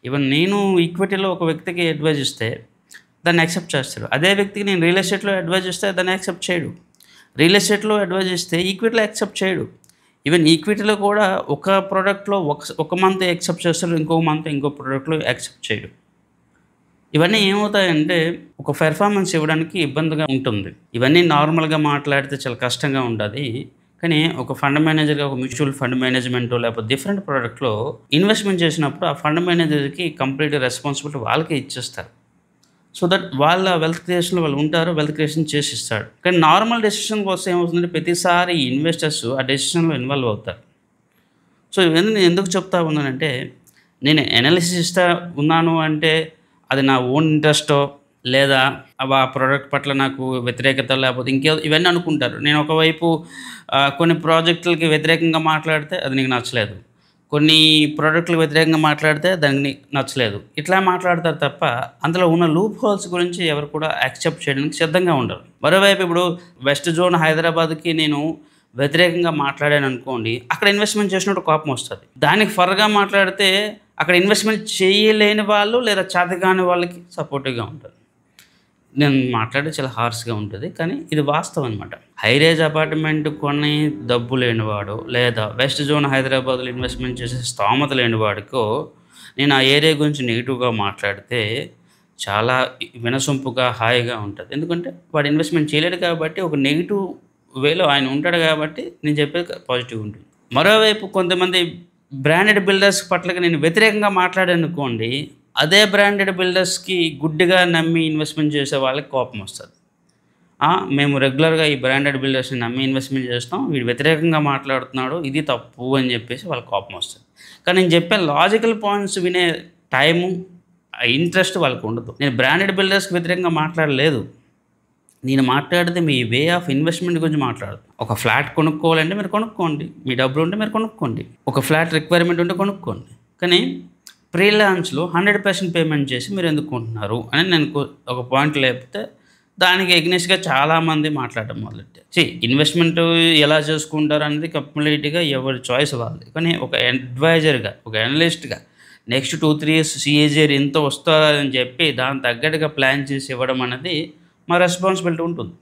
Even నేను ఈక్విటీలో ఒక వ్యక్తికి అడ్వైజ్ ఇస్తే దాన్ని యాక్సెప్ట్ చేస్తాడు. అదే వ్యక్తికి నేను రియల్ ఎస్టేట్‌లో అడ్వైజ్ ఇస్తే దాన్ని యాక్సెప్ట్ చేయడు. రియల్ ఎస్టేట్‌లో అడ్వైజ్ ఇస్తే ఈక్విటీలో యాక్సెప్ట్ చేయడు. ఈవెన్ ఈక్విటీలో కూడా ఒక ప్రొడక్ట్‌లో ఒక మంత్ యాక్సెప్ట్ చేస్తాడు. ఇంకో మంత్ ఇంకో ప్రొడక్ట్‌లో యాక్సెప్ట్ చేయడు. ఇవన్నీ ఏమవుతాయంటే ఒక పెర్ఫార్మెన్స్ ఇవ్వడానికి ఇబ్బందిగా ఉంటుంది. ఇవన్నీ నార్మల్‌గా మాట్లాడితే చాలా కష్టంగా ఉంటది. కానీ ఒక ఫండ్ మేనేజర్‌గా ఒక మ్యూచువల్ ఫండ్ మేనేజ్‌మెంటో లేకపోతే డిఫరెంట్ ప్రొడక్ట్‌లో ఇన్వెస్ట్‌మెంట్ చేసినప్పుడు ఆ ఫండ్ మేనేజర్‌కి కంప్లీట్ రెస్పాన్సిబిలిటీ వాళ్ళకే ఇచ్చేస్తారు. సో దట్ వాళ్ళ వెల్త్ క్రియేషన్‌లో వాళ్ళు ఉంటారు. వెల్త్ క్రియేషన్ చేసిస్తాడు. కానీ నార్మల్ డెసిషన్‌కి వస్తే ఏమవుతుందంటే ప్రతిసారి ఇన్వెస్టర్స్ ఆ డెసిషన్‌లో ఇన్వాల్వ్ అవుతారు. సో ఇవన్నీ నేను ఎందుకు చెప్తా ఉన్నానంటే నేను అనాలిసిస్ ఇస్తా ఉన్నాను అంటే అది నా ఓన్ ఇంట్రెస్టో లేదా ఆ ప్రొడక్ట్ పట్ల నాకు వ్యతిరేకత లేకపోతే ఇవన్నీ అనుకుంటారు. నేను ఒకవైపు కొన్ని ప్రాజెక్టులకి వ్యతిరేకంగా మాట్లాడితే అది నీకు నచ్చలేదు. కొన్ని ప్రొడక్ట్‌లకు వ్యతిరేకంగా మాట్లాడితే దానికి నచ్చలేదు. ఇట్లా మాట్లాడతారు తప్ప అందులో ఉన్న లూప్ హోల్స్ గురించి ఎవరు కూడా యాక్సెప్ట్ చేయడానికి సిద్ధంగా ఉండరు. మరోవైపు ఇప్పుడు వెస్ట్ జోన్ హైదరాబాద్‌కి నేను వ్యతిరేకంగా మాట్లాడాననుకోండి, అక్కడ ఇన్వెస్ట్‌మెంట్ చేసినప్పుడు కోపమొస్తది. దానికి ఫర్‌గా మాట్లాడితే అక్కడ ఇన్వెస్ట్‌మెంట్ చేయలేని వాళ్ళు లేదా చేతగాని వాళ్ళకి సపోర్టివ్‌గా ఉంటారు. నేను మాట్లాడేది చాలా హార్ష్‌గా ఉంటది. కానీ ఇది వాస్తవం అనమాట. హై రేజ్ అపార్ట్‌మెంట్ కొని డబ్బు లేనివాడో, లేదా వెస్ట్ జోన్ హైదరాబాద్‌లో ఇన్వెస్ట్‌మెంట్ చేసే స్తోమత లేనివాడికో, నేను ఆ ఏరియా గురించి నెగెటివ్‌గా మాట్లాడితే చాలా వినసొంపుగా, హాయిగా ఉంటది. ఎందుకంటే వాడు ఇన్వెస్ట్‌మెంట్ చేయలేడు కాబట్టి ఒక నెగెటివ్ వేలో ఆయన ఉంటాడు కాబట్టి నేను చెప్పేది పాజిటివ్‌గా ఉంటుంది. మరోవైపు కొంతమంది బ్రాండెడ్ బిల్డర్స్ పట్లగా నేను వ్యతిరేకంగా మాట్లాడాననుకోండి, అదే బ్రాండెడ్ బిల్డర్స్‌కి గుడ్డిగా నమ్మి ఇన్వెస్ట్‌మెంట్ చేసే వాళ్ళకి కోపమొస్తది. మేము రెగ్యులర్‌గా ఈ బ్రాండెడ్ బిల్డర్స్‌ని నమ్మి ఇన్వెస్ట్‌మెంట్ చేస్తాం. వీడు వ్యతిరేకంగా మాట్లాడుతున్నాడు. ఇది తప్పు అని చెప్పేసి వాళ్ళకి కోపమొస్తది. కానీ నేను చెప్పే లాజికల్ పాయింట్స్ వినే టైము, ఇంట్రెస్ట్ వాళ్ళకుండదు. నేను బ్రాండెడ్ బిల్డర్స్‌కి వ్యతిరేకంగా మాట్లాడలేదు. నేను మాట్లాడేది మీ వే ఆఫ్ ఇన్వెస్ట్‌మెంట్ గురించి మాట్లాడుతున్నా. ఒక ఫ్లాట్ కొనుక్కోవాలంటే మీరు కొనుక్కోండి. మీ డబ్బులుంటే మీరు కొనుక్కోండి. ఒక ఫ్లాట్ రిక్వైర్మెంట్ ఉంటే కొనుక్కోండి. కానీ ప్రీ లాంచ్‌లో 100% పేమెంట్ చేసి మీరెందుకు కొంటున్నారు అని నేను ఒక పాయింట్ లేపితే దానికి ఎగ్నెస్ట్‌గా చాలామంది మాట్లాడడం మొదలెట్టారు. ఇన్వెస్ట్‌మెంట్ ఎలా చేసుకుంటారనేది కంప్లీట్‌గా ఎవరి చాయిస్ వాళ్ళది. కానీ ఒక అడ్వైజర్‌గా, ఒక అనలిస్ట్‌గా నెక్స్ట్ 2, 3 ఇయర్స్ సీఏజీఆర్ ఇంత వస్తదని చెప్పి దానికి తగ్గట్టుగా ప్లాన్ చేసి ఇవ్వడం అనేది మా రెస్పాన్సిబిలిటీ ఉంటుంది.